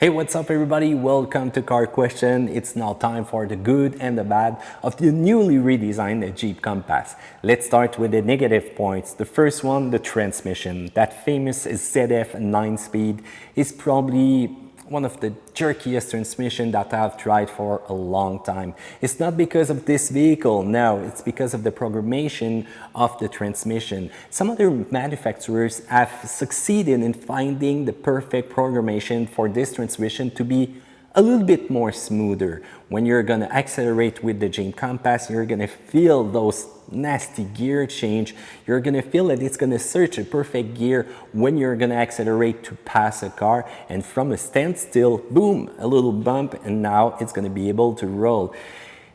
Hey, what's up everybody? Welcome to Car Question. It's now time for the good and the bad of the newly redesigned Jeep Compass. Let's start with the negative points. The first one, the transmission. That famous ZF 9-speed is probably one of the jerkiest transmission that I've tried for a long time. It's not because of this vehicle, no, it's because of the programmation of the transmission. Some other manufacturers have succeeded in finding the perfect programmation for this transmission to be a little bit more smoother. When you're gonna accelerate with the Jeep Compass, you're gonna feel those nasty gear change. You're gonna feel that it's gonna search a perfect gear when you're gonna accelerate to pass a car, and from a standstill, boom, a little bump, and now it's gonna be able to roll.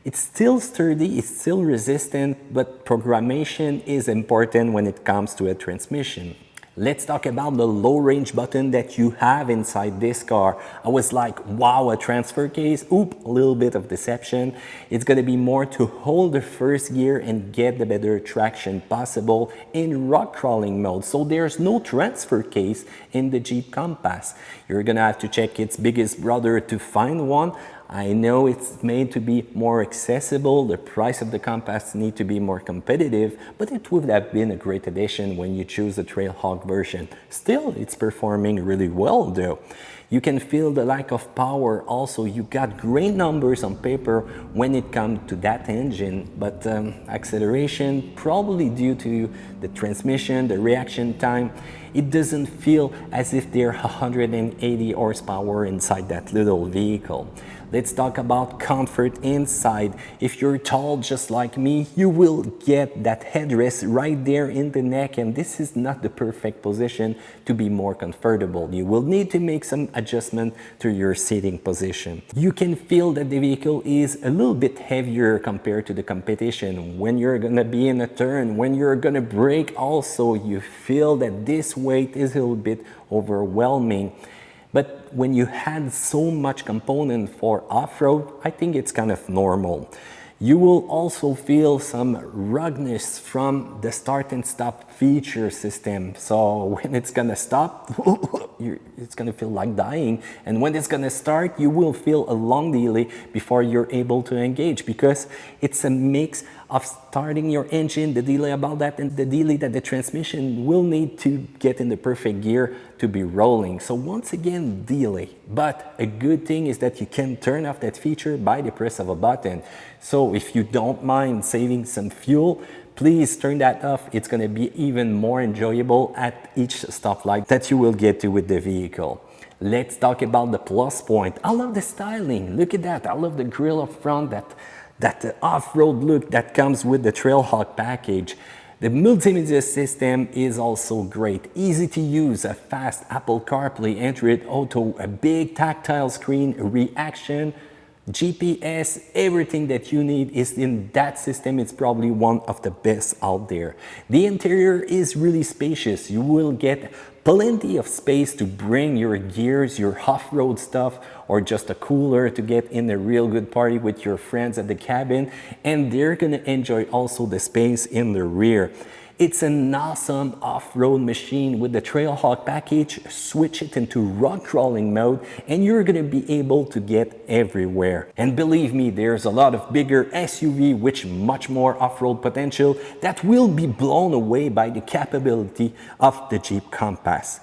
It's still sturdy, it's still resistant, but programmation is important when it comes to a transmission. Let's talk about the low range button that you have inside this car. I was like, wow, a transfer case. Oop, a little bit of deception. It's gonna be more to hold the first gear and get the better traction possible in rock crawling mode. So there's no transfer case in the Jeep Compass. You're gonna have to check its biggest brother to find one. I know it's made to be more accessible, the price of the Compass need to be more competitive, but it would have been a great addition when you choose the Trailhawk version. Still, it's performing really well though. You can feel the lack of power also. You got great numbers on paper when it comes to that engine, but acceleration, probably due to the transmission, the reaction time, it doesn't feel as if they're 180 horsepower inside that little vehicle. Let's talk about comfort inside. If you're tall just like me, you will get that headrest right there in the neck, and this is not the perfect position to be more comfortable. You will need to make some adjustment to your seating position. You can feel that the vehicle is a little bit heavier compared to the competition. When you're gonna be in a turn, when you're gonna brake also, you feel that this weight is a little bit overwhelming. But when you had so much component for off-road, I think it's kind of normal. You will also feel some ruggedness from the start and stop feature system. So when it's gonna stop, it's gonna feel like dying. And when it's gonna start, you will feel a long delay before you're able to engage, because it's a mix of starting your engine, the delay about that, and the delay that the transmission will need to get in the perfect gear to be rolling. So once again, delay. But a good thing is that you can turn off that feature by the press of a button. So if you don't mind saving some fuel, please turn that off. It's gonna be even more enjoyable at each stoplight that you will get to with the vehicle. Let's talk about the plus point. I love the styling. Look at that. I love the grille up front, that off-road look that comes with the Trailhawk package. The Multimedia System is also great. Easy to use, a fast Apple CarPlay, Android Auto, a big tactile screen, reaction, GPS, everything that you need is in that system. It's probably one of the best out there. The interior is really spacious. You will get plenty of space to bring your gears, your off-road stuff, or just a cooler to get in a real good party with your friends at the cabin, and they're gonna enjoy also the space in the rear. It's an awesome off-road machine with the Trailhawk package. Switch it into rock crawling mode and you're gonna be able to get everywhere. And believe me, there's a lot of bigger SUV with much more off-road potential that will be blown away by the capability of the Jeep Compass.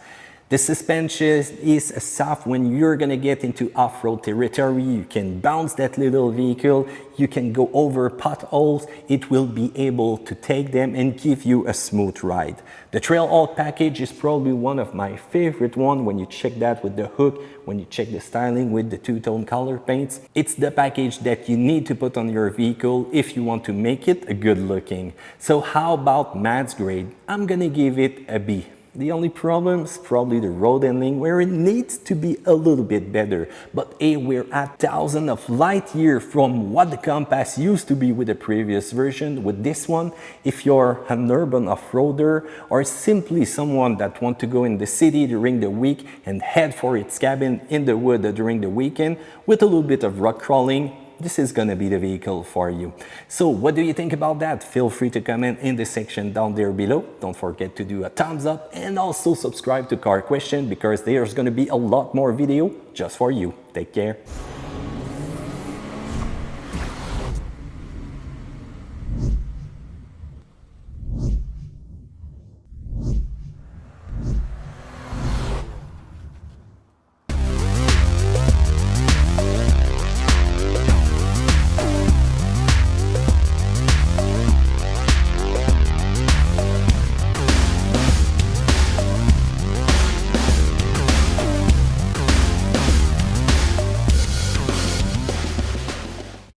The suspension is soft when you're gonna get into off-road territory. You can bounce that little vehicle, you can go over potholes, it will be able to take them and give you a smooth ride. The Trailhawk package is probably one of my favorite ones when you check that with the hook, when you check the styling with the two-tone color paints. It's the package that you need to put on your vehicle if you want to make it a good looking. So how about Matt's grade? I'm gonna give it a B. The only problem is probably the road handling, where it needs to be a little bit better. But hey, we're at thousands of light years from what the Compass used to be with the previous version. With this one, if you're an urban off-roader or simply someone that wants to go in the city during the week and head for its cabin in the wood during the weekend with a little bit of rock crawling, this is gonna be the vehicle for you. So what do you think about that? Feel free to comment in the section down there below. Don't forget to do a thumbs up and also subscribe to Car Question because there's gonna be a lot more video just for you. Take care.